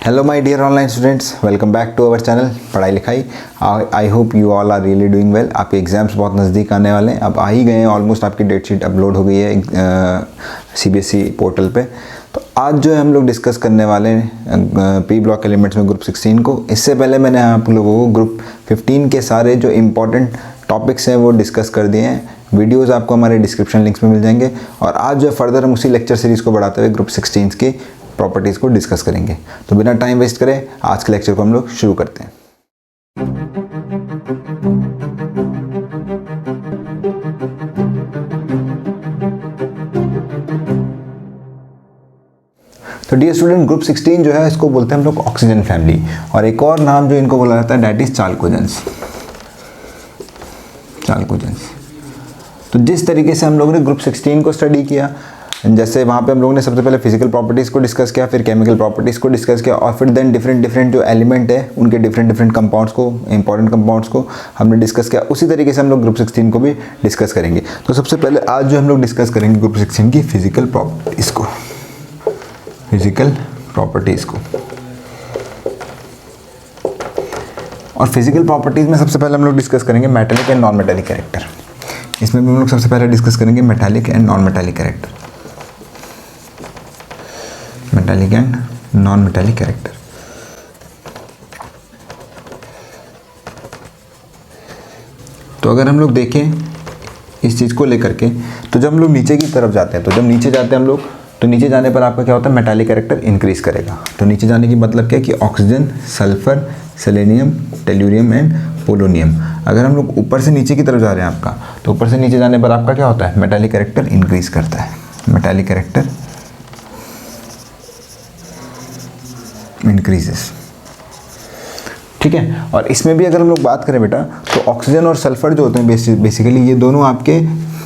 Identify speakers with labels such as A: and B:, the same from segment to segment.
A: Hello my dear online students, welcome back to our channel पढ़ाई लिखाई। I hope you all are really doing well. आपके exams बहुत नज़दीक आने वाले हैं, अब आ ही गए हैं, ऑलमोस्ट आपकी डेट शीट अपलोड हो गई है CBSE पोर्टल पे। तो आज जो है हम लोग डिस्कस करने वाले हैं पी ब्लॉक एलिमेंट्स में ग्रुप 16 को। इससे पहले मैंने आप लोगों को ग्रुप 15 के सारे जो इम्पोर्टेंट टॉपिक्स हैं वो डिस्कस कर दिए हैं। वीडियोस आपको हमारे डिस्क्रिप्शन लिंक्स में मिल जाएंगे। और आज जो फर्दर हम उसी लेक्चर सीरीज़ को बढ़ाते हुए ग्रुप 16 की प्रॉपर्टीज़ को डिस्कस करेंगे। तो बिना टाइम वेस्ट करें आज के लेक्चर को हम लोग शुरू करते हैं। तो डियर स्टूडेंट, ग्रुप 16 जो है इसको बोलते हैं हम लोग ऑक्सीजन फैमिली, और एक और नाम जो इनको बोला जाता है दैट इज चाल्कोजेंस। तो जिस तरीके से हम लोगों ने ग्रुप 16 को स्टडी किया, जैसे वहाँ पे हम लोगों ने सबसे पहले फिजिकल प्रॉपर्टीज़ को डिस्कस किया, फिर केमिकल प्रॉपर्टीज़ को डिस्कस किया, और फिर देन डिफरेंट जो एलिमेंट है उनके डिफरेंट कंपाउंड्स को, इंपॉर्टेंट कंपाउंड्स को हमने डिस्कस किया। उसी तरीके से हम लोग ग्रुप 16 को भी डिस्कस करेंगे। तो सबसे पहले आज जो हम लोग डिस्कस करेंगे ग्रुप 16 की फिजिकल प्रॉपर्टीज़ को। और फिजिकल प्रॉपर्टीज़ में सबसे पहले हम लोग डिस्कस करेंगे metallic and non metallic character. इसमें भी हम लोग सबसे पहले डिस्कस करेंगे metallic and non metallic character. Metallic and non metallic character. तो अगर हम लोग देखें इस चीज़ को लेकर के, तो जब हम लोग नीचे की तरफ जाते हैं, तो जब नीचे जाते हैं हम लोग, तो नीचे जाने पर आपका क्या होता है, मेटालिक कैरेक्टर इंक्रीज करेगा। तो नीचे जाने की मतलब क्या है कि oxygen, sulphur, selenium, tellurium and polonium. अगर हम लोग ऊपर से नीचे की तरफ जा रहे हैं आपका, तो ऊपर से नीचे जाने पर आपका क्या होता है, मेटालिक कैरेक्टर इंक्रीज करता है। मेटालिक कैरेक्टर इंक्रीजेस, ठीक है। और इसमें भी अगर हम लोग बात करें बेटा, तो ऑक्सीजन और सल्फर जो होते हैं बेसिकली ये दोनों आपके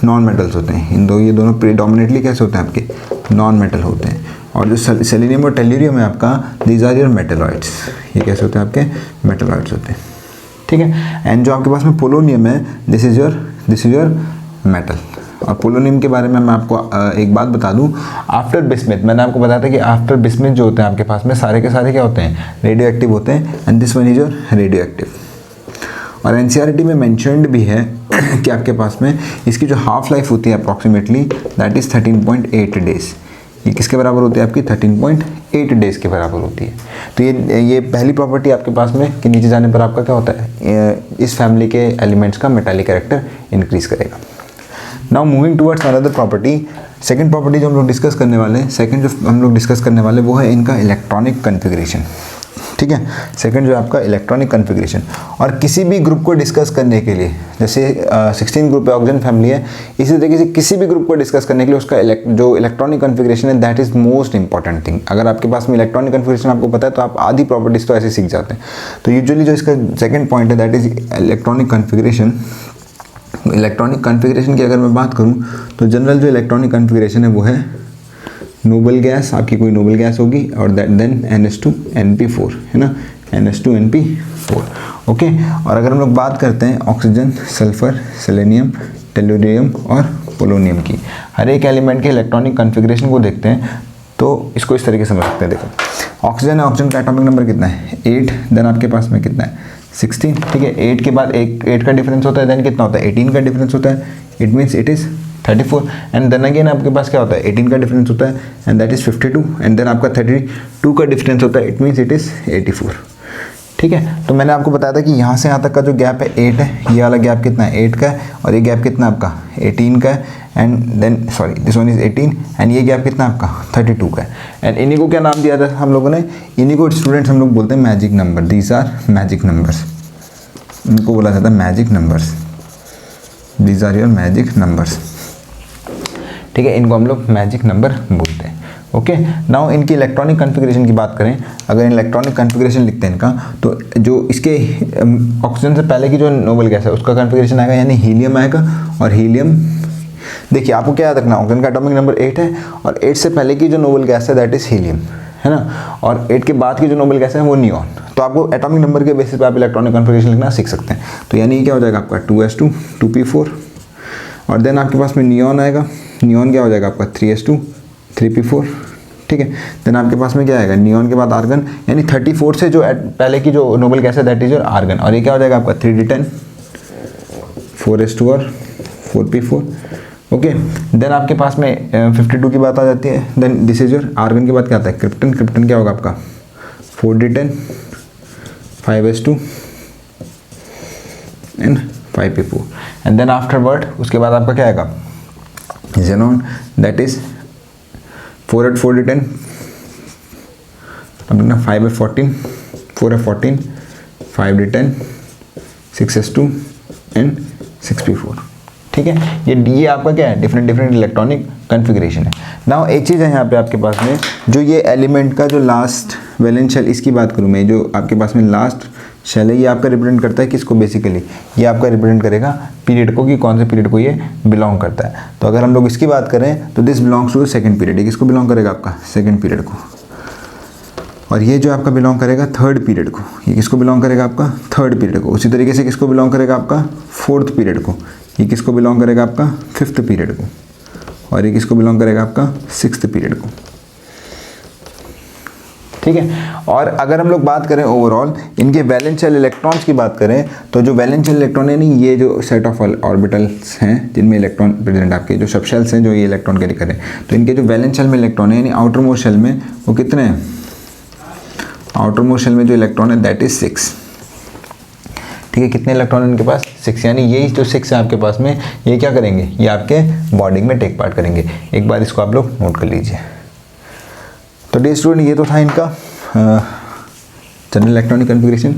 A: नॉन मेटल्स होते हैं। ये दोनों प्रीडोमिनेटली कैसे होते हैं, आपके नॉन मेटल होते हैं। और जो सेलेनियम और टेल्यूरियम है आपका, दीज आर योर मेटलॉइड्स। ये कैसे होते हैं, आपके मेटलॉइड्स होते हैं, ठीक है। एंड जो आपके पास में पोलोनियम है, दिस इज योर मेटल। और पोलोनियम के बारे में मैं आपको एक बात बता दूं, आफ्टर बिस्मिथ, मैंने आपको बताया था कि आफ्टर बिस्मिथ जो होते हैं आपके पास में सारे के सारे क्या होते हैं, रेडियो एक्टिव होते हैं। And this one is your radio active. और एनसीईआरटी में मेंशन्ड भी है कि आपके पास में इसकी जो हाफ लाइफ होती है अप्रॉक्सीमेटली दैट इज़ 13.8 डेज। ये किसके बराबर होती है आपकी, 13.8 डेज के बराबर होती है। तो ये पहली प्रॉपर्टी आपके पास में कि नीचे जाने पर आपका क्या होता है, इस फैमिली के एलिमेंट्स का मेटालिक कैरेक्टर इंक्रीज करेगा। Now moving towards another property, second property जो हम लोग डिस्कस करने वाले हैं, वो है इनका इलेक्ट्रॉनिक कन्फिग्रेशन, ठीक है। सेकंड जो है आपका इलेक्ट्रॉनिक कन्फिग्रेशन। और किसी भी ग्रुप को डिस्कस करने के लिए, जैसे 16 ग्रुप है, ऑक्सीजन फैमिली है, इसी तरीके से किसी भी ग्रुप को डिस्कस करने के लिए उसका जो इलेक्ट्रॉनिक कन्फिग्रेशन है that is most important thing. अगर आपके पास में इलेक्ट्रॉनिक कन्फिग्रेशन आपको पता है तो आप आधी प्रॉपर्टीज तो ऐसे सीख जाते हैं। तो यूजुअली जो इसका सेकेंड पॉइंट है that is electronic configuration. Electronic configuration की अगर मैं बात करूं, तो जनरल जो इलेक्ट्रॉनिक कन्फिग्रेशन है वो है नोबल गैस, आपकी कोई नोबल गैस होगी, और देन NH2NP4, है ना, NH2NP4, ओके। और अगर हम लोग बात करते हैं ऑक्सीजन, सल्फर, सेलेनियम, टेल्यूरियम और पोलोनियम की, हर एक एलिमेंट के इलेक्ट्रॉनिक कन्फिग्रेशन को देखते हैं तो इसको इस तरीके से समझ सकते हैं। देखो ऑक्सीजन है, ऑक्सीजन का एटॉमिक नंबर कितना है, 8, देन आपके पास में कितना है, 16, ठीक है। 8 के बाद 8 का डिफरेंस होता है, देन कितना होता है, 18 का डिफरेंस होता है, it means it is 34। And then again आपके पास क्या होता है, 18 का डिफरेंस होता है and that is 52। And then आपका 32 का डिफरेंस होता है, इट मीन्स इट इज़ 84, ठीक है। तो मैंने आपको बताया था कि यहाँ से यहाँ तक का जो गैप है 8 है, ये वाला गैप कितना है, 8 का है, और ये गैप कितना आपका 18 का है, and then sorry this one is 18, and ये गैप कितना आपका 32 का है। एंड इन्हीं को क्या नाम दिया था हम लोगों ने, इन्हीं को स्टूडेंट्स हम लोग बोलते हैं magic number. These are magic numbers, इनको बोला जाता है magic numbers. These are your magic numbers, ठीक है। इनको हम लोग मैजिक नंबर बोलते हैं, ओके। नाउ इनकी इलेक्ट्रॉनिक कन्फिग्रेशन की बात करें, अगर इलेक्ट्रॉनिक कन्फिग्रेशन लिखते हैं इनका, तो जो इसके ऑक्सीजन से पहले की जो नोबल गैस है उसका कन्फिग्रेशन आएगा, यानी हीलियम आएगा। और हीलियम, देखिए आपको क्या याद रखना, ऑक्सीजन का एटॉमिक नंबर 8 है, और 8 से पहले की जो नोबल गैस है दैट इज़ हीलियम, है ना। और 8 के बाद की जो नोबल गैस है वो नियॉन। तो आपको एटॉमिक नंबर के बेसिस पे आप इलेक्ट्रॉनिक कन्फिग्रेशन लिखना सीख सकते हैं। तो यानी क्या हो जाएगा आपका 2s2 2p4, और देन आपके पास में नियॉन आएगा, नियॉन क्या हो जाएगा आपका 3s2 3p4 ठीक है। देन आपके पास में क्या आएगा, नियॉन के बाद आर्गन, यानी 34 से जो पहले की जो नोबल गैस है दैट इज योर आर्गन, और ये क्या हो जाएगा आपका 3d10 4s2 और 4p4। ओके, देन आपके पास में 52 की बात आ जाती है। Then this is your argon के बाद क्या आता है क्रिप्टन, क्रिप्टन क्या होगा आपका 4d10 5s2 and 5p4 and then afterward उसके बाद आपका क्या आएगा xenon दैट इज 4f4d10 अपना 5f14 4f14 5d10 6s2 and 6p4। ठीक है, ये आपका क्या है डिफरेंट इलेक्ट्रॉनिक कन्फिग्रेशन है। नाउ एक चीज़ है यहाँ पे आपके पास में, जो ये एलिमेंट का जो लास्ट वैलेंस शेल, इसकी बात करूँ मैं, जो आपके पास में लास्ट शेल है, ये आपका रिप्रेजेंट करता है किसको, बेसिकली ये आपका रिप्रेजेंट करेगा पीरियड को, कि कौन से पीरियड को ये बिलोंग करता है। तो अगर हम लोग इसकी बात करें तो this belongs to second period, ये किसको बिलोंग करेगा आपका सेकंड पीरियड को, और ये जो आपका बिलोंग करेगा थर्ड पीरियड को, ये किसको बिलोंग करेगा आपका थर्ड पीरियड को। उसी तरीके से किसको बिलोंग करेगा आपका फोर्थ पीरियड को, ये किसको बिलोंग करेगा आपका फिफ्थ पीरियड को, और ये किसको बिलोंग करेगा आपका सिक्स्थ पीरियड को। ठीक है, और अगर हम लोग बात करें ओवरऑल इनके वैलेंस शेल इलेक्ट्रॉन्स की बात करें, तो जो वैलेंस शेल इलेक्ट्रॉन है, ये जो सेट ऑफ ऑर्बिटल्स हैं जिनमें इलेक्ट्रॉन प्रेजेंट, आपके जो सब शेल्स हैं जो ये इलेक्ट्रॉन कैरी करें, तो इनके जो वैलेंस शेल में इलेक्ट्रॉन है यानी आउटर मोस्ट शेल में वो कितने हैं, आउटर मोस्ट शेल में जो इलेक्ट्रॉन है दैट इज 6। ठीक है, कितने इलेक्ट्रॉन है इनके पास 6, यानी यही जो 6 है आपके पास में, ये क्या करेंगे, ये आपके बॉन्डिंग में टेक पार्ट करेंगे। एक बार इसको आप लोग नोट कर लीजिए। तो डियर स्टूडेंट, ये तो था इनका जनरल इलेक्ट्रॉनिक कन्फिग्रेशन।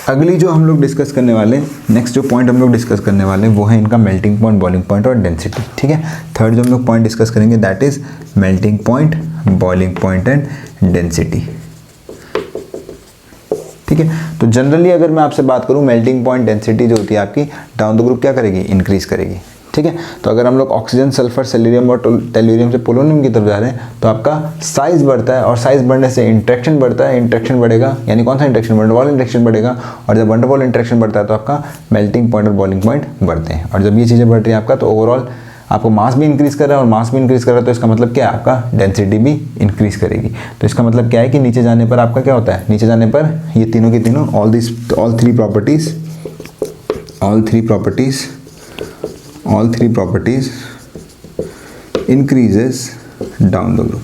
A: अगली जो हम लोग डिस्कस करने वाले, नेक्स्ट जो पॉइंट हम लोग डिस्कस करने वाले वो है इनका मेल्टिंग पॉइंट, बॉइलिंग पॉइंट और डेंसिटी। ठीक है, थर्ड जो हम लोग पॉइंट डिस्कस करेंगे that is melting point, boiling point and density. ठीक है, तो जनरली अगर मैं आपसे बात करूं, मेल्टिंग पॉइंट डेंसिटी जो होती है आपकी डाउन द ग्रुप क्या करेगी, इंक्रीज करेगी। ठीक है, तो अगर हम लोग ऑक्सीजन, सल्फर, सेलेरियम और टेल्यूरियम से पोलोनियम की तरफ जा रहे हैं तो आपका साइज बढ़ता है, और साइज बढ़ने से इंटरेक्शन बढ़ता है, इंटरेक्शन बढ़ेगा, यानी कौन सा इंटरेक्शन, वंडरवॉल इंटरेक्शन बढ़ेगा, और जब वंडरवॉल इंटरेक्शन बढ़ता है तो आपका मेल्टिंग पॉइंट और बॉइलिंग पॉइंट बढ़ते हैं। और जब ये चीज़ें बढ़ रही हैं आपका, तो ओवरऑल आपको मास भी इंक्रीज कर रहा है, और मास भी इंक्रीज कर रहा है तो इसका मतलब क्या है, आपका डेंसिटी भी इंक्रीज करेगी। तो इसका मतलब क्या है कि नीचे जाने पर आपका क्या होता है, नीचे जाने पर ये तीनों की तीनों all three properties increases down the group.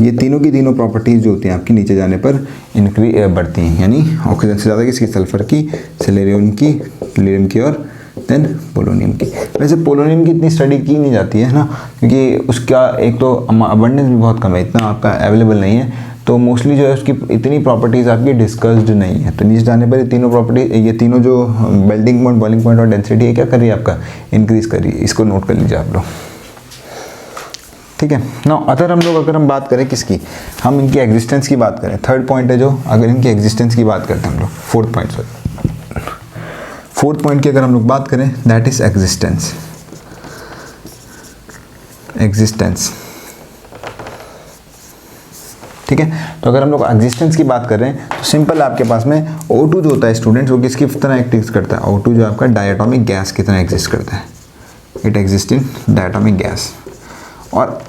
A: ये तीनों की तीनों प्रॉपर्टीज जो होती हैं आपकी नीचे जाने पर बढ़ती हैं, यानी ऑक्सीजन से ज़्यादा किसकी, सल्फर की, सेलेरियम की, टेल्यूरियम की और देन पोलोनियम की। वैसे पोलोनियम की इतनी स्टडी की नहीं जाती है ना, क्योंकि उसका एक तो अबंडेंस भी बहुत कम है, इतना आपका अवेलेबल नहीं है, तो मोस्टली जो है उसकी इतनी प्रॉपर्टीज़ आपकी डिस्कस्ड नहीं है। तो नीचे जाने पर ये तीनों प्रॉपर्टी, ये तीनों जो मेल्टिंग पॉइंट, बॉइलिंग पॉइंट और डेंसिटी है क्या कर रही है आपका, इंक्रीज कर रही है। इसको नोट कर लीजिए आप लोग। ठीक है, ना अगर हम बात करें किसकी, हम इनकी एग्जिस्टेंस की बात करें, थर्ड पॉइंट है जो, अगर इनकी एग्जिस्टेंस की बात करते हैं हम लोग, फोर्थ पॉइंट की अगर हम लोग बात करें दैट इज एग्जिस्टेंस। ठीक है, तो अगर हम लोग एग्जिस्टेंस की बात कर रहे हैं तो सिंपल आपके पास में O2 जो होता है स्टूडेंट्स, वो किसकी तरह एग्जिस्ट करता है, O2 जो आपका डायटोमिक गैस की तरह एग्जिस्ट करता है, it exist in diatomic gas. और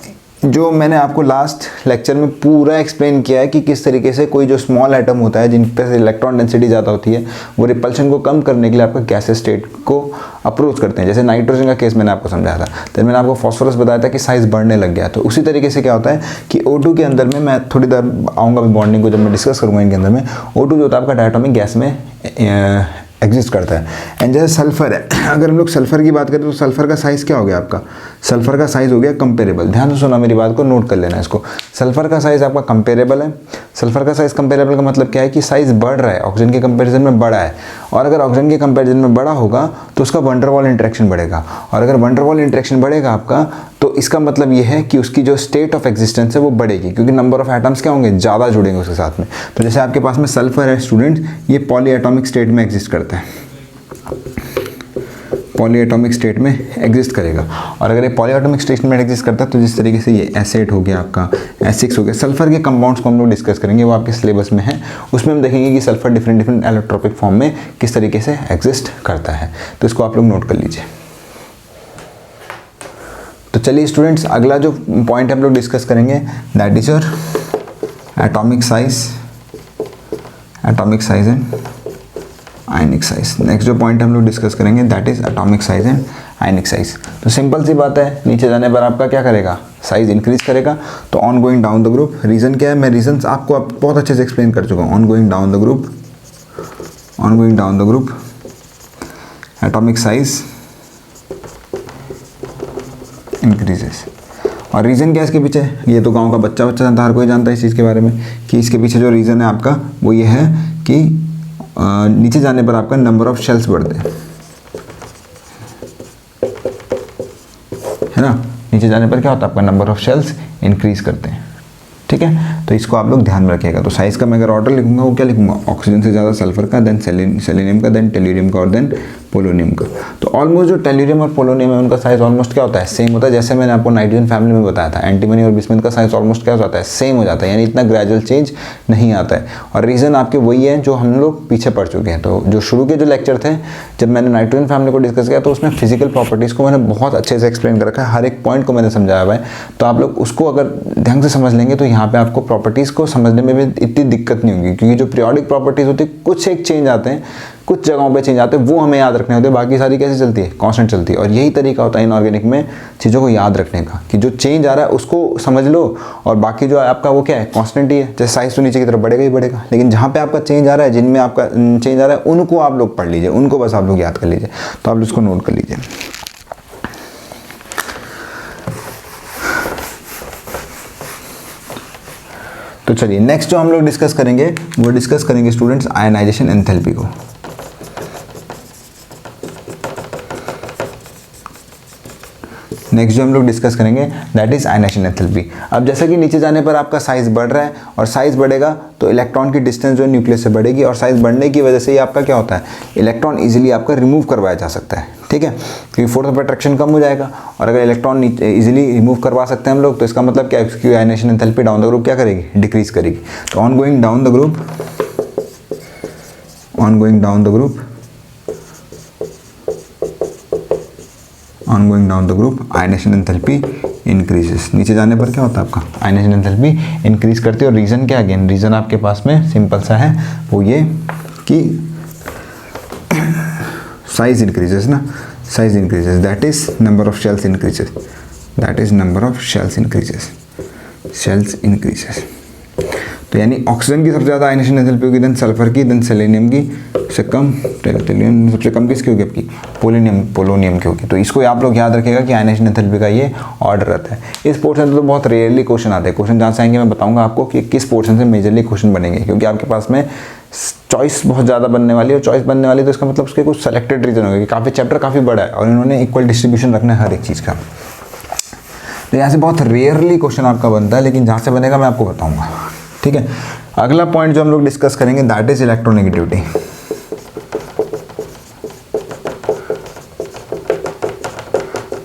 A: जो मैंने आपको लास्ट लेक्चर में पूरा एक्सप्लेन किया है कि किस तरीके से कोई जो स्मॉल एटम होता है जिन पर इलेक्ट्रॉन डेंसिटी ज़्यादा होती है, वो रिपल्शन को कम करने के लिए आपका गैसेस स्टेट को अप्रोच करते हैं। जैसे नाइट्रोजन का केस मैंने आपको समझाया था, तो मैंने आपको फॉस्फोरस बताया था कि साइज बढ़ने लग गया। तो उसी तरीके से क्या होता है कि O2 के अंदर में, मैं थोड़ी देर आऊँगा बॉन्डिंग को जब मैं डिस्कस करूँगा इनके अंदर में, O2 जो होता है आपका डायटोमिक गैस में एग्जिस्ट करता है। एंड जैसे सल्फर है, अगर हम लोग सल्फर की बात करें तो सल्फर का साइज़ क्या हो गया आपका, सल्फर का साइज़ हो गया कंपेरेबल। ध्यान से सुना मेरी बात को, नोट कर लेना इसको। सल्फर का साइज़ आपका कंपेरेबल है। सल्फर का साइज़ कंपेरेबल का मतलब क्या है कि साइज़ बढ़ रहा है, ऑक्सीजन के कंपेरिजन में बड़ा है, और अगर ऑक्सीजन के कंपेरिजन में बड़ा होगा तो उसका वंडरवॉल इंटरेक्शन बढ़ेगा, और अगर वंडरवॉल इंटरेक्शन बढ़ेगा आपका, तो इसका मतलब ये है कि उसकी जो स्टेट ऑफ एग्जिस्टेंस है वो बढ़ेगी, क्योंकि नंबर ऑफ एटम्स क्या होंगे, ज़्यादा जुड़ेंगे उसके साथ में। तो जैसे आपके पास में सल्फर है स्टूडेंट्स, ये पॉलीएटॉमिक स्टेट में एग्जिस्ट करता है, पॉलीएटॉमिक स्टेट में एग्जिस्ट करेगा। और अगर ये पॉलीएटॉमिक स्टेट में एग्जिस्ट करता है तो जिस तरीके से ये S8 हो गया आपका, S6 हो गया, सल्फर के कंपाउंड्स को हम लोग डिस्कस करेंगे, वो आपके सिलेबस में है। उसमें हम देखेंगे कि सल्फर डिफरेंट एलोट्रोपिक फॉर्म में किस तरीके से एग्जिस्ट करता है। तो इसको आप लोग नोट कर लीजिए। तो चलिए स्टूडेंट्स, अगला जो पॉइंट हम लोग डिस्कस करेंगे that is your atomic size and ionic size. Next जो पॉइंट हम लोग डिस्कस करेंगे that is atomic size and ionic size. तो सिंपल सी बात है, नीचे जाने पर आपका क्या करेगा, साइज इंक्रीज करेगा। तो on going down the group, reason क्या है, मैं रीजंस आपको बहुत अच्छे से एक्सप्लेन कर चुका हूँ। On going down the group atomic size increases. और रीज़न क्या है इसके पीछे, ये तो गांव का बच्चा जानता है, हर कोई जानता है इस चीज़ के बारे में कि इसके पीछे जो रीज़न है आपका वो ये है कि नीचे जाने पर आपका नंबर ऑफ शेल्स बढ़ते हैं, है ना। नीचे जाने पर क्या होता है, आपका नंबर ऑफ शेल्स इंक्रीज करते हैं, ठीक है। तो इसको आप लोग ध्यान में रखिएगा। तो साइज का मैं अगर ऑर्डर लिखूंगा वो क्या लिखूंगा, ऑक्सीजन से ज़्यादा सल्फर का, देन सेलेनियम का, देन टेल्यूरियम का और देन पोलोनियम का। तो ऑलमोस्ट जो टेल्यूरियम और पोलोनियम है उनका साइज ऑलमोस्ट क्या होता है, सेम होता है। जैसे मैंने आपको नाइट्रोजन फैमिली में बताया था, एंटीमनी और बिस्मुथ का साइज ऑलमोस्ट क्या हो जाता है, सेम हो जाता है, यानी इतना ग्रेजुअल चेंज नहीं आता है। और रीज़न आपके वही है जो हम लोग पीछे पढ़ चुके हैं। तो जो शुरू के जो लेक्चर थे, जब मैंने नाइट्रोजन फैमिली को डिस्कस किया तो उसमें फिजिकल प्रॉपर्टीज़ को मैंने बहुत अच्छे से एक्सप्लेन कर रखा है, हर एक पॉइंट को मैंने समझाया हुआ है। तो आप लोग उसको अगर ढंग से समझ लेंगे तो यहाँ पे आपको प्रॉपर्टीज़ को समझने में भी इतनी दिक्कत नहीं होगी, क्योंकि जो पीरियोडिक प्रॉपर्टीज़ होती है कुछ एक चेंज आते हैं, कुछ जगहों पे चेंज आते हैं, वो हमें याद रखने होते हैं, बाकी सारी कैसे चलती है, कांस्टेंट चलती है। और यही तरीका होता है इनऑर्गेनिक में चीज़ों को याद रखने का, कि जो चेंज आ रहा है उसको समझ लो और बाकी जो आपका वो क्या है, कांस्टेंट ही है। जैसे साइज तो नीचे की तरफ बढ़ेगा ही बढ़ेगा, लेकिन जहाँ पे आपका चेंज आ रहा है, जिनमें आपका चेंज आ रहा है उनको आप लोग पढ़ लीजिए, उनको बस आप लोग याद कर लीजिए। तो आप उसको नोट कर लीजिए। तो चलिए नेक्स्ट जो हम लोग डिस्कस करेंगे वो डिस्कस करेंगे स्टूडेंट्स आयनाइजेशन एंथैल्पी को। नेक्स्ट जो हम लोग डिस्कस करेंगे दैट इज आयनाइजेशन एंथैल्पी। अब जैसा कि नीचे जाने पर आपका साइज बढ़ रहा है और साइज बढ़ेगा तो इलेक्ट्रॉन की डिस्टेंस जो न्यूक्लियस से बढ़ेगी, और साइज बढ़ने की वजह से ही आपका क्या होता है, इलेक्ट्रॉन इजीली आपका रिमूव करवाया जा सकता है, ठीक है, क्योंकि फोर्स ऑफ अट्रैक्शन कम हो जाएगा। और अगर इलेक्ट्रॉन इजीली रिमूव करवा सकते हैं हम लोग, तो इसका मतलब क्या है, इसकी ionisation enthalpy down the group क्या करेगी, डिक्रीज करेगी। तो on going down the group ionisation enthalpy increases. नीचे जाने पर क्या होता है, आपका आयनाइजेशन एंथैल्पी इंक्रीज करती है। और रीज़न क्या है, अगेन रीज़न आपके पास में सिंपल सा है, वो ये कि साइज इंक्रीजेस ना, size increases, that is number of shells increases, shells increases. तो यानी ऑक्सीजन की सबसे ज़्यादा आयनाइजेशन एंथैल्पी होगी, देन सल्फर की, देन सेलेनियम की से कम, टेल्यूरियम सबसे कम किसकी होगी, आपकी पोलोनियम की होगी। तो इसको आप लोग याद रखिएगा कि आयनाइजेशन एंथैल्पी का ये ऑर्डर रहता है। इस पोर्शन से तो बहुत रेयरली क्वेश्चन आते हैं। क्वेश्चन जहाँ से आएंगे मैं बताऊंगा आपको कि किस पोर्शन से मेजरली क्वेश्चन बनेंगे, क्योंकि आपके पास में चॉइस बहुत ज़्यादा बनने वाली है। और चॉइस बनने वाली तो इसका मतलब उसके कुछ सेलेक्टेड रीजन होगा, कि काफ़ी चैप्टर काफ़ी बड़ा है और इन्होंने इक्वल डिस्ट्रीब्यूशन रखना है हर एक चीज़ का। तो यहाँ से बहुत रेयरली क्वेश्चन आपका बनता है, लेकिन जहाँ से बनेगा मैं आपको बताऊँगा, ठीक है। अगला पॉइंट जो हम लोग डिस्कस करेंगे दैट इज इलेक्ट्रोनेगेटिविटी।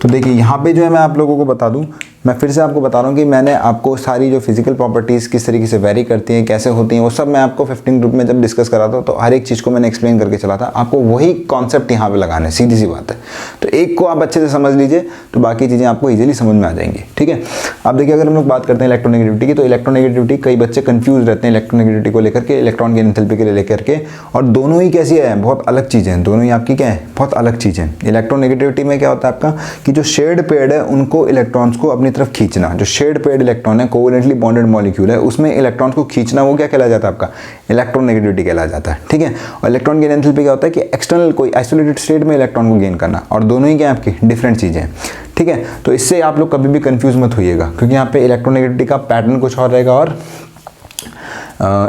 A: तो देखिए यहाँ पे जो है मैं आप लोगों को बता दूं, मैं फिर से आपको बता रहा हूँ कि मैंने आपको सारी जो फिजिकल प्रॉपर्टीज़ किस तरीके से वेरी करती हैं, कैसे होती हैं, वो सब मैं आपको 15 ग्रुप में जब डिस्कस करा था तो हर एक चीज़ को मैंने एक्सप्लेन करके चला था। आपको वही कॉन्सेप्ट यहाँ पे लगाना है, सीधी सी बात है। तो एक को आप अच्छे से समझ लीजिए तो बाकी चीज़ें आपको ईजिली समझ में आ जाएंगी, ठीक है। अब देखिए अगर हम लोग बात करते हैं इलेक्ट्रोनेगेटिविटी की, तो इलेक्ट्रोनेगेटिविटी कई बच्चे कन्फ्यूज रहते हैं इलेक्ट्रोनेगेटिविटी को लेकर के, इलेक्ट्रॉन की एंथैल्पी के लेकर के। और दोनों ही कैसी है, बहुत अलग चीज़ें हैं, दोनों ही आपकी क्या है, बहुत अलग चीज़ें। इलेक्ट्रोनेगेटिविटी में क्या होता है आपका कि जो शेयर्ड पेयर्ड है उनको इलेक्ट्रॉन्स को अपनी तरफ खींचना, जो शेयर्ड पेयर्ड इलेक्ट्रॉन है, कोवेलेंटली बॉन्डेड मॉलिक्यूल है, उसमें इलेक्ट्रॉन को खींचना, वो क्या कहलाया जाता है, आपका इलेक्ट्रोनेगेटिविटी कहलाया जाता है, ठीक है। और इलेक्ट्रॉन गेन एंथैल्पी क्या होता है कि एक्सटर्नल कोई आइसोलेटेड स्टेट में इलेक्ट्रॉन को गेन करना, और दोनों ही क्या आपकी डिफरेंट चीज़ें हैं, ठीक है। तो इससे आप लोग कभी भी कंफ्यूज मत होइएगा, क्योंकि यहाँ पे इलेक्ट्रोनेगेटिविटी का पैटर्न कुछ और रहेगा और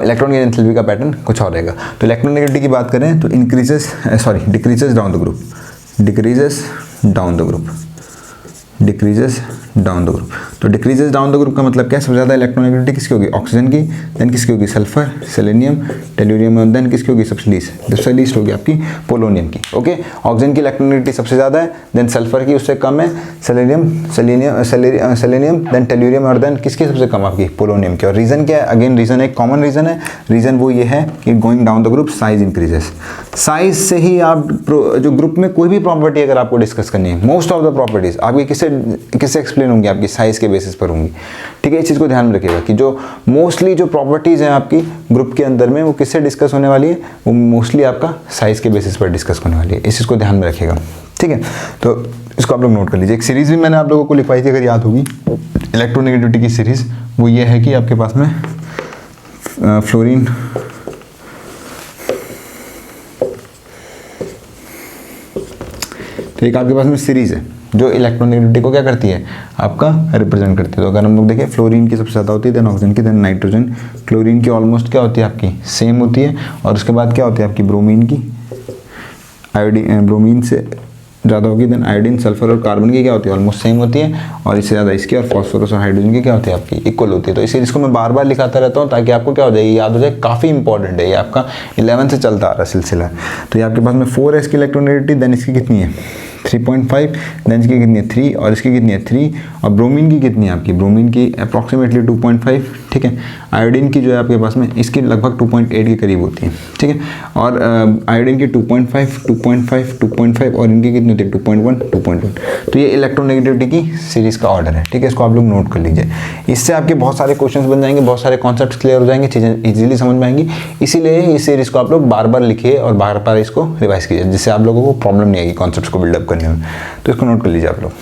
A: इलेक्ट्रॉन गेन एंथैल्पी का पैटर्न कुछ और रहेगा। तो इलेक्ट्रोनेगेटिविटी की बात करें तो decreases down the group, down the group. तो डिक्रीजेस डाउन द ग्रुप का मतलब क्या है, सबसे ज़्यादा इलेक्ट्रॉनेगेटिविटी किसकी होगी, ऑक्सीजन की, देन किसकी होगी, सल्फर, सेलेनियम, टेल्यूरियम, और देन किसकी होगी, सबसे लीस्ट होगी आपकी पोलोनियम की। ओके, ऑक्सीजन की इलेक्ट्रॉनेगेटिविटी सबसे ज़्यादा है, देन सल्फर की उससे कम है, सेलेनियम, देन टेल्यूरियम, और देन किसकी सबसे कम आपकी, पोलोनियम की। और रीज़न क्या है, अगेन रीज़न एक कॉमन रीज़न है, रीज़न वो ये है कि going down the group size increases. Size से ही आप जो ग्रुप में कोई भी प्रॉपर्टी अगर आपको डिस्कस करनी है, मोस्ट ऑफ द प्रॉपर्टीज आपकी किससे एक्सप्लेन होंगी, आपकी साइज के बेसिस पर होंगी। ठीक है, इस चीज़ को ध्यान में रखिएगा कि जो मोस्टली जो प्रॉपर्टीज़ हैं आपकी ग्रुप के अंदर में वो किससे डिस्कस होने वाली है, वो मोस्टली आपका साइज के बेसिस पर डिस्कस होने वाली है। इस चीज़ को ध्यान में रखिएगा। ठीक है, तो इसको आप लोग नोट कर लीजिए। एक सीरीज़ भी मैंने आप लोगों को लिखवाई थी, अगर याद होगी, इलेक्ट्रोनेगेटिविटी की सीरीज़। वो ये है कि आपके पास में फ्लोरीन, तो एक आपके पास में सीरीज़ है जो इलेक्ट्रोनेगेटिविटी को क्या करती है, आपका रिप्रेजेंट करती है। तो अगर हम लोग देखें, फ्लोरीन की सबसे ज़्यादा होती है, देन ऑक्सीजन की, देन नाइट्रोजन। क्लोरीन की ऑलमोस्ट क्या होती है आपकी, सेम होती है। और उसके बाद क्या होती है आपकी, ब्रोमीन की, आयोडीन, ब्रोमीन से ज़्यादा होगी, देन आयोडीन, सल्फर और कार्बन की क्या होती है, ऑलमोस्ट सेम होती है। और इससे ज़्यादा इसकी, और फॉस्फोरस और हाइड्रोजन की क्या होती है आपकी, इक्वल होती है। तो इसी, इसको मैं बार बार लिखाता रहता हूँ ताकि आपको क्या हो जाए, याद हो जाए। काफ़ी इंपॉर्टेंट है ये, आपका 11 से चलता आ रहा सिलसिला। तो ये आपके पास में 4 है इसकी इलेक्ट्रोनेगेटिविटी, देन इसकी कितनी है 3.5, देन इसकी कितनी है 3, और इसकी कितनी है 3। और ब्रोमीन की कितनी है आपकी, ब्रोमीन की अप्रॉक्सीमेटली 2.5। ठीक है, आयोडीन की जो है आपके पास में इसकी लगभग 2.8 के करीब होती है। ठीक है, और आयोडीन की 2.5, 2.5, 2.5, और इनकी कितनी होती है 2.1, 2.1। तो ये इलेक्ट्रोनेगेटिविटी की सीरीज़ का ऑर्डर है। ठीक है, इसको आप लोग नोट कर लीजिए। इससे आपके बहुत सारे क्वेश्चंस बन जाएंगे, बहुत सारे कॉन्सेप्ट्स क्लियर हो जाएंगे, चीज़ें इजीली समझ में आएंगी। इसीलिए इस सीरीज़ को आप लोग बार बार लिखिए और बार बार इसको रिवाइज कीजिए, जिससे आप लोगों को प्रॉब्लम नहीं आएगी कॉन्सेप्ट्स को बिल्डअप करने में। तो इसको नोट कर लीजिए आप लोग।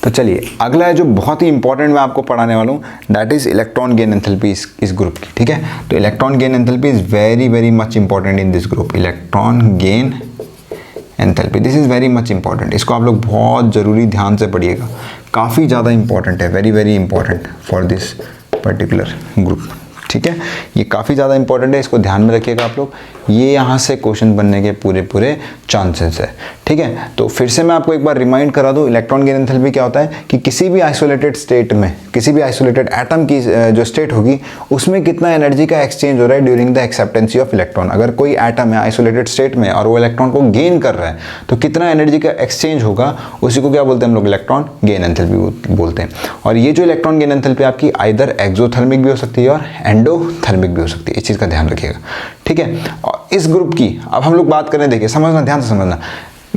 A: तो चलिए, अगला है जो बहुत ही इंपॉर्टेंट मैं आपको पढ़ाने वाला हूँ, that is electron gain enthalpy इस ग्रुप की। ठीक है, तो electron gain enthalpy is very very much important in this group. Electron gain enthalpy, this is very much important. इसको आप लोग बहुत ज़रूरी ध्यान से पढ़िएगा, काफ़ी ज़्यादा इंपॉर्टेंट है, very very important for this particular group. ठीक है, ये काफ़ी ज़्यादा इंपॉर्टेंट है, इसको ध्यान में रखिएगा आप लोग। ये यहाँ से क्वेश्चन बनने के पूरे चांसेस है। ठीक है, तो फिर से मैं आपको एक बार रिमाइंड करा दूँ, इलेक्ट्रॉन गेन एंथैल्पी क्या होता है कि किसी भी आइसोलेटेड स्टेट में, किसी भी आइसोलेटेड एटम की जो स्टेट होगी उसमें कितना एनर्जी का एक्सचेंज हो रहा है ड्यूरिंग द एक्सेप्टेंसी ऑफ इलेक्ट्रॉन। अगर कोई एटम है आइसोलेटेड स्टेट में और वो इलेक्ट्रॉन को गेन कर रहा है तो कितना एनर्जी का एक्सचेंज होगा, उसी को क्या बोलते हैं हम लोग, इलेक्ट्रॉन गेन एंथैल्पी बोलते हैं। और ये जो इलेक्ट्रॉन गेन एंथैल्पी आपकी आइदर एक्सोथर्मिक भी हो सकती है और एंडोथर्मिक भी हो सकती है, इस चीज़ का ध्यान रखिएगा। ठीक है, और इस ग्रुप की अब हम लोग बात करें, देखिए समझना, ध्यान से समझना,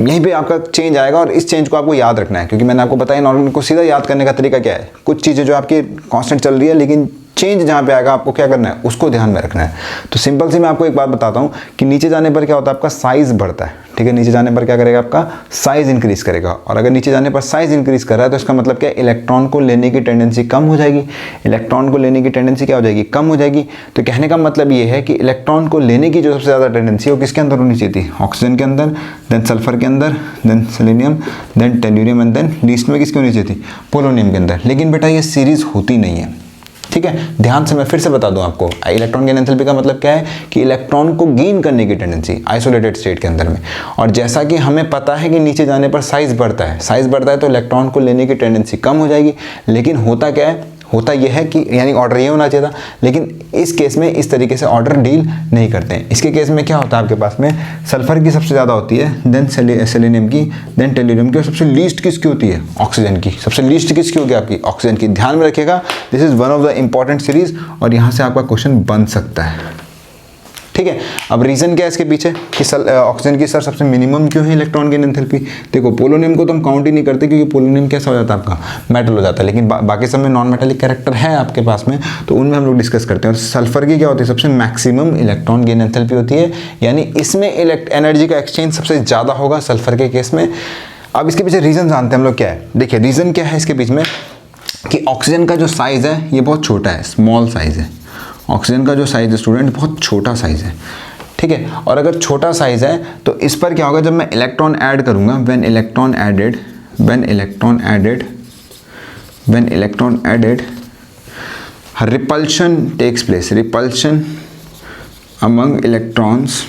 A: यहीं पे आपका चेंज आएगा और इस चेंज को आपको याद रखना है, क्योंकि मैंने आपको बताया नॉर्मल को सीधा याद करने का तरीका क्या है। कुछ चीज़ें जो आपकी कांस्टेंट चल रही है, लेकिन चेंज जहाँ पे आएगा आपको क्या करना है, उसको ध्यान में रखना है। तो सिंपल सी मैं आपको एक बात बताता हूँ कि नीचे जाने पर क्या होता है, आपका साइज बढ़ता है। ठीक है, नीचे जाने पर क्या करेगा, आपका साइज इंक्रीज करेगा। और अगर नीचे जाने पर साइज इंक्रीज कर रहा है तो इसका मतलब क्या है, इलेक्ट्रॉन को लेने की टेंडेंसी कम हो जाएगी। इलेक्ट्रॉन को लेने की टेंडेंसी क्या हो जाएगी, कम हो जाएगी। तो कहने का मतलब ये है कि इलेक्ट्रॉन को लेने की जो सबसे ज़्यादा टेंडेंसी है वो किसके अंदर होनी चाहिए थी, ऑक्सीजन के अंदर, देन सल्फर के अंदर, then selenium, then tellurium, and then least में किसकी होनी चाहिए थी, पोलोनियम के अंदर। लेकिन बेटा ये सीरीज होती नहीं है। ठीक है, ध्यान से मैं फिर से बता दूं आपको, इलेक्ट्रॉन गेन एंथैल्पी का मतलब क्या है कि इलेक्ट्रॉन को गेन करने की टेंडेंसी आइसोलेटेड स्टेट के अंदर में। और जैसा कि हमें पता है कि नीचे जाने पर साइज बढ़ता है, साइज बढ़ता है तो इलेक्ट्रॉन को लेने की टेंडेंसी कम हो जाएगी। लेकिन होता क्या है, होता यह है कि यानी ऑर्डर ये होना चाहिए था, लेकिन इस केस में इस तरीके से ऑर्डर डील नहीं करते हैं। इसके केस में क्या होता है, आपके पास में सल्फर की सबसे ज़्यादा होती है, देन सेलेनियम की, देन टेल्यूरियम की, और सबसे लीस्ट किसकी होती है, ऑक्सीजन की। सबसे लीस्ट किसकी होगी, आपकी ऑक्सीजन की। ध्यान में रखिएगा, this is one of the important series और यहाँ से आपका क्वेश्चन बन सकता है। ठीक है, अब रीज़न क्या है इसके पीछे कि ऑक्सीजन की सर सबसे मिनिमम क्यों है इलेक्ट्रॉन गेन एंथैल्पी। देखो, पोलोनियम को तो हम काउंट ही नहीं करते क्योंकि पोलोनियम कैसा हो जाता है, आपका मेटल हो जाता है। लेकिन बाकी सब में नॉन मेटेलिक कैरेक्टर है आपके पास में, तो उनमें हम लोग डिस्कस करते हैं। और सल्फर की क्या होती है, सबसे मैक्सिमम इलेक्ट्रॉन गेन एंथैल्पी होती है, यानी इसमें एनर्जी का एक्सचेंज सबसे ज़्यादा होगा सल्फर के केस में। अब इसके पीछे रीज़न जानते हैं हम लोग क्या है। देखिए, रीज़न क्या है इसके बीच में कि ऑक्सीजन का जो साइज़ है ये बहुत छोटा है, स्मॉल साइज़ है। ऑक्सीजन का जो साइज़ है स्टूडेंट, बहुत छोटा साइज़ है। ठीक है, और अगर छोटा साइज़ है तो इस पर क्या होगा, जब मैं इलेक्ट्रॉन ऐड करूँगा, when electron added repulsion takes place, repulsion among electrons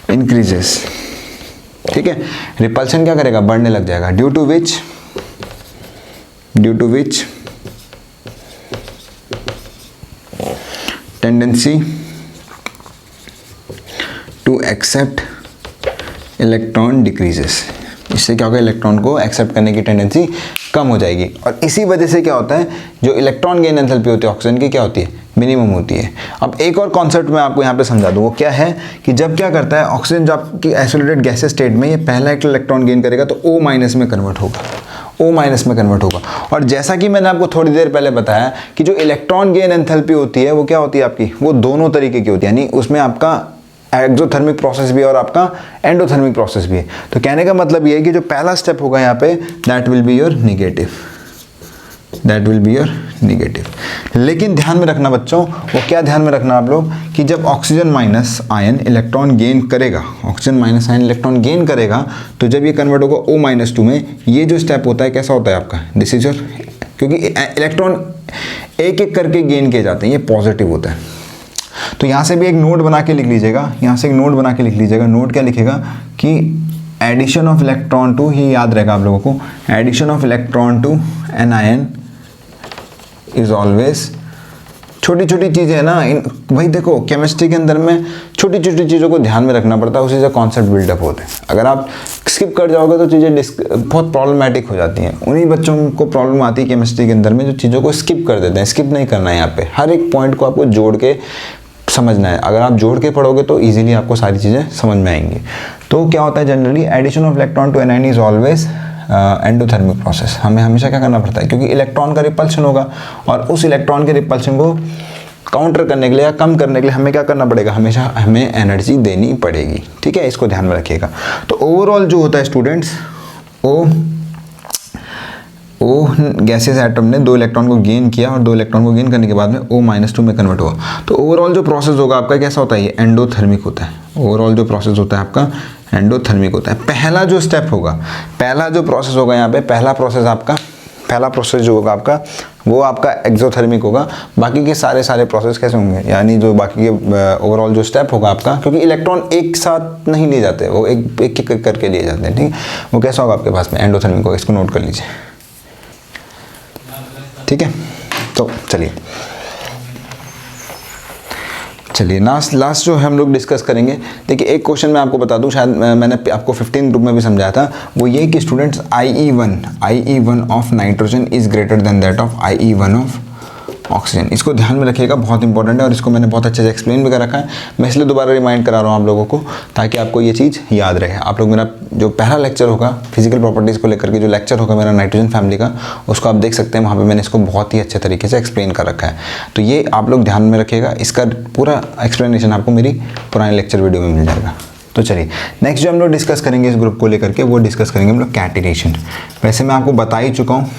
A: increases. ठीक है। रिपल्शन क्या करेगा, बढ़ने लग जाएगा, due to which tendency to accept electron decreases. इससे क्या होगा, इलेक्ट्रॉन को एक्सेप्ट करने की टेंडेंसी कम हो जाएगी, और इसी वजह से क्या होता है, जो इलेक्ट्रॉन गेन एंथैल्पी होती है ऑक्सीजन की क्या होती है, मिनिमम होती है। अब एक और कॉन्सेप्ट मैं आपको यहाँ पे समझा दूँ, वो क्या है कि जब क्या करता है ऑक्सीजन, जब आपकी आइसोलेटेड गैसेस स्टेट में ये पहला एक इलेक्ट्रॉन गेन करेगा तो O- में कन्वर्ट होगा, O- में कन्वर्ट होगा। और जैसा कि मैंने आपको थोड़ी देर पहले बताया कि जो इलेक्ट्रॉन गेन एंथैल्पी होती है वो क्या होती है आपकी, वो दोनों तरीके की होती है, यानी उसमें आपका एक्सोथर्मिक प्रोसेस भी है और आपका एंडोथर्मिक प्रोसेस भी है। तो कहने का मतलब ये है कि जो पहला स्टेप होगा यहाँ पे, that will be your negative. लेकिन ध्यान में रखना बच्चों, वो क्या ध्यान में रखना आप लोग, कि जब oxygen minus ion electron gain करेगा, तो जब ये कन्वर्ट होगा O-2 में, ये जो स्टेप होता है कैसा होता है आपका, दिस इज योर, क्योंकि इलेक्ट्रॉन एक एक करके गेन किए जाते हैं, ये पॉजिटिव होता है। तो यहाँ से भी एक नोट बना के लिख लीजिएगा, नोट क्या लिखेगा कि एडिशन ऑफ इलेक्ट्रॉन टू, ही याद रहेगा आप लोगों को, addition of electron to an anion is always, छोटी छोटी चीज़ें है ना, भाई देखो केमिस्ट्री के अंदर में छोटी छोटी चीज़ों को ध्यान में रखना पड़ता है, उसी से कॉन्सेप्ट बिल्डअप होते हैं। अगर आप स्किप कर जाओगे तो चीज़ें बहुत प्रॉब्लमेटिक हो जाती हैं। उन्हीं बच्चों को प्रॉब्लम आती है केमिस्ट्री के अंदर में जो चीज़ों को स्किप कर देते हैं। स्किप नहीं करना है यहाँ पे, हर एक पॉइंट को आपको जोड़ के समझना है। अगर आप जोड़ के पढ़ोगे तो इजीली आपको सारी चीज़ें समझ में आएंगी। तो क्या होता है generally, addition of electron to an anion is always endothermic process. हमें हमेशा क्या करना पड़ता है, क्योंकि इलेक्ट्रॉन का रिपल्शन होगा और उस इलेक्ट्रॉन के रिपल्शन को काउंटर करने के लिए या कम करने के लिए हमें क्या करना पड़ेगा, हमेशा हमें एनर्जी देनी पड़ेगी। ठीक है, इसको ध्यान में रखिएगा। तो ओवरऑल जो होता है स्टूडेंट्स, ओ गैसेस एटम ने 2 इलेक्ट्रॉन को गेन किया और 2 इलेक्ट्रॉन को गेन करने के बाद में O-2 में कन्वर्ट हुआ। तो ओवरऑल जो प्रोसेस होगा आपका कैसा होता है, ये एंडोथर्मिक होता है। ओवरऑल जो प्रोसेस होता है आपका एंडोथर्मिक होता है। पहला जो स्टेप होगा, पहला जो प्रोसेस होगा यहाँ पे, पहला प्रोसेस जो होगा आपका, वो आपका एक्सोथर्मिक होगा। बाकी के सारे प्रोसेस कैसे होंगे, यानी जो बाकी के ओवरऑल जो स्टेप होगा आपका, क्योंकि इलेक्ट्रॉन एक साथ नहीं लिए जाते, वो एक एक करके लिए जाते हैं। ठीक है, वो कैसा होगा आपके पास में, एंडोथर्मिक होगा। इसको नोट कर लीजिए। ठीक है, तो चलिए लास्ट जो हम लोग डिस्कस करेंगे। देखिए एक क्वेश्चन मैं आपको बता दूं, शायद मैंने आपको 15 ग्रुप में भी समझाया था, वो ये कि students IE1 of nitrogen is greater than that of IE1 of oxygen. इसको ध्यान में रखिएगा, बहुत इंपॉर्टेंट है और इसको मैंने बहुत अच्छे से एक्सप्लेन भी कर रखा है। मैं इसलिए दोबारा रिमाइंड करा रहा हूँ आप लोगों को, ताकि आपको ये चीज़ याद रहे। आप लोग मेरा जो पहला लेक्चर होगा फिजिकल प्रॉपर्टीज़ को लेकर के, जो लेक्चर होगा मेरा नाइट्रोजन फैमिली का, उसको आप देख सकते हैं, वहाँ पर मैंने इसको बहुत ही अच्छे तरीके से एक्सप्लेन कर रखा है। तो ये आप लोग ध्यान में रखिएगा, इसका पूरा एक्सप्लेनेशन आपको मेरी पुराने लेक्चर वीडियो में मिल जाएगा। तो चलिए नेक्स्ट जो हम लोग डिस्कस करेंगे इस ग्रुप को लेकर के, वो डिस्कस करेंगे हम लोग कैटिनेशन। वैसे मैं आपको बता ही चुका हूँ,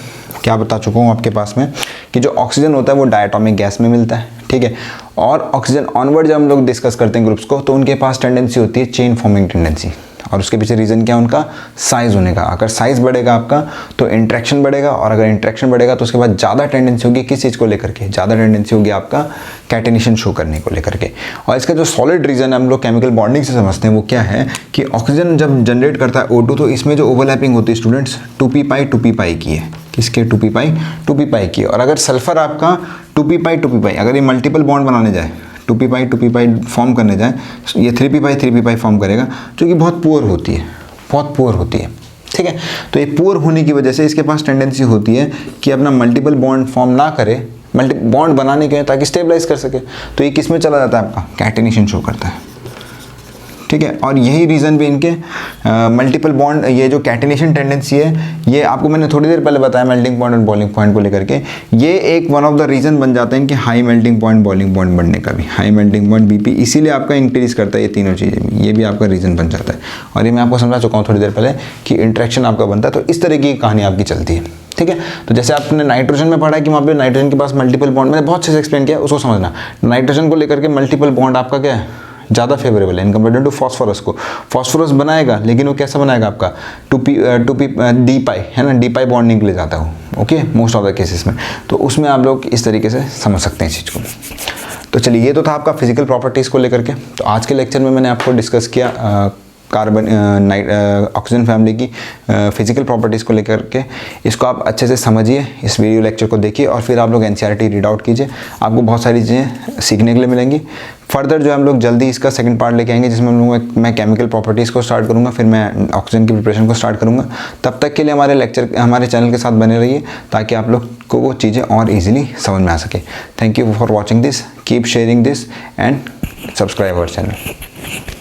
A: क्या बता चुका हूँ आपके पास में, कि जो ऑक्सीजन होता है वो डायटोमिक गैस में मिलता है। ठीक है, और ऑक्सीजन ऑनवर्ड जब हम लोग डिस्कस करते हैं ग्रुप्स को, तो उनके पास टेंडेंसी होती है चेन फॉर्मिंग टेंडेंसी, और उसके पीछे रीज़न क्या है उनका, साइज़ होने का। अगर साइज़ बढ़ेगा आपका तो इंट्रैक्शन बढ़ेगा, और अगर इंट्रैक्शन बढ़ेगा तो उसके बाद ज़्यादा टेंडेंसी होगी किस चीज़ को लेकर के, ज़्यादा टेंडेंसी होगी आपका कैटिनेशन शो करने को लेकर के। और इसका जो सॉलिड रीज़न है हम लोग केमिकल बॉन्डिंग से समझते हैं, वो क्या है कि ऑक्सीजन जब जनरेट करता है O2, तो इसमें जो ओवरलैपिंग होती है स्टूडेंट्स 2p पाई की है। किसके 2p पाई की है। और अगर सल्फर आपका 2p पाई, अगर ये मल्टीपल बॉन्ड बनाने जाए, 2p पाई फॉर्म करने जाए, ये 3p पाई फॉर्म करेगा, जो कि बहुत पुअर होती है। ठीक है, तो ये पुअर होने की वजह से इसके पास टेंडेंसी होती है कि अपना मल्टीपल बॉन्ड फॉर्म ना करे, बॉन्ड बनाने के ताकि स्टेबलाइज कर सके। तो ये किस में चला जाता है आपका, कैटिनेशन शो करता है। ठीक है, और यही रीज़न भी इनके मल्टीपल बॉन्ड, ये जो कैटिनेशन टेंडेंसी है, ये आपको मैंने थोड़ी देर पहले बताया मेल्टिंग पॉइंट और बॉइलिंग पॉइंट को लेकर के, ये एक वन ऑफ द रीज़न बन जाते हैं इनके high melting point, boiling point बनने का भी। हाई मेल्टिंग पॉइंट BP इसीलिए आपका इंक्रीज करता है, ये तीनों चीज़ें भी, ये भी आपका रीज़न बन जाता है। और ये मैं आपको समझा चुका हूँ थोड़ी देर पहले कि इंट्रैक्शन आपका बनता है। तो इस तरह की कहानी आपकी चलती है। ठीक है, तो जैसे आपने नाइट्रोजन में पढ़ा है कि वहाँ पे नाइट्रोजन के पास मल्टीपल बॉन्ड, मैंने बहुत अच्छे से एक्सप्लेन किया, उसको समझना। नाइट्रोजन को लेकर के मल्टीपल बॉन्ड आपका क्या है, ज़्यादा फेवरेबल है इन कंपेयर टू फॉस्फोरस को। फॉस्फोरस बनाएगा, लेकिन वो कैसा बनाएगा आपका 2p D पाई है ना, D पाई बॉन्डिंग के लिए जाता है, okay, most of the cases में। तो उसमें आप लोग इस तरीके से समझ सकते हैं इस चीज़ को। तो चलिए, ये तो था आपका फिजिकल प्रॉपर्टीज़ को लेकर के। तो आज के लेक्चर में मैंने आपको डिस्कस किया कार्बन ऑक्सीजन फैमिली की फिजिकल प्रॉपर्टीज़ को लेकर के, इसको आप अच्छे से समझिए, इस वीडियो लेक्चर को देखिए और फिर आप लोग एनसीईआरटी रीड आउट कीजिए। आपको बहुत सारी चीज़ें सीखने के लिए मिलेंगी। फर्दर जो हम लोग जल्दी इसका सेकंड पार्ट लेके आएंगे, जिसमें हम लोग मैं केमिकल प्रॉपर्टीज़ को स्टार्ट करूँगा, फिर मैं ऑक्सीजन की प्रिपरेशन को स्टार्ट करूँगा। तब तक के लिए हमारे चैनल के साथ बने रहिए ताकि आप लोग को वो चीज़ें और ईजिली समझ में आ सके। Thank you for watching this, keep sharing this and subscribe our channel.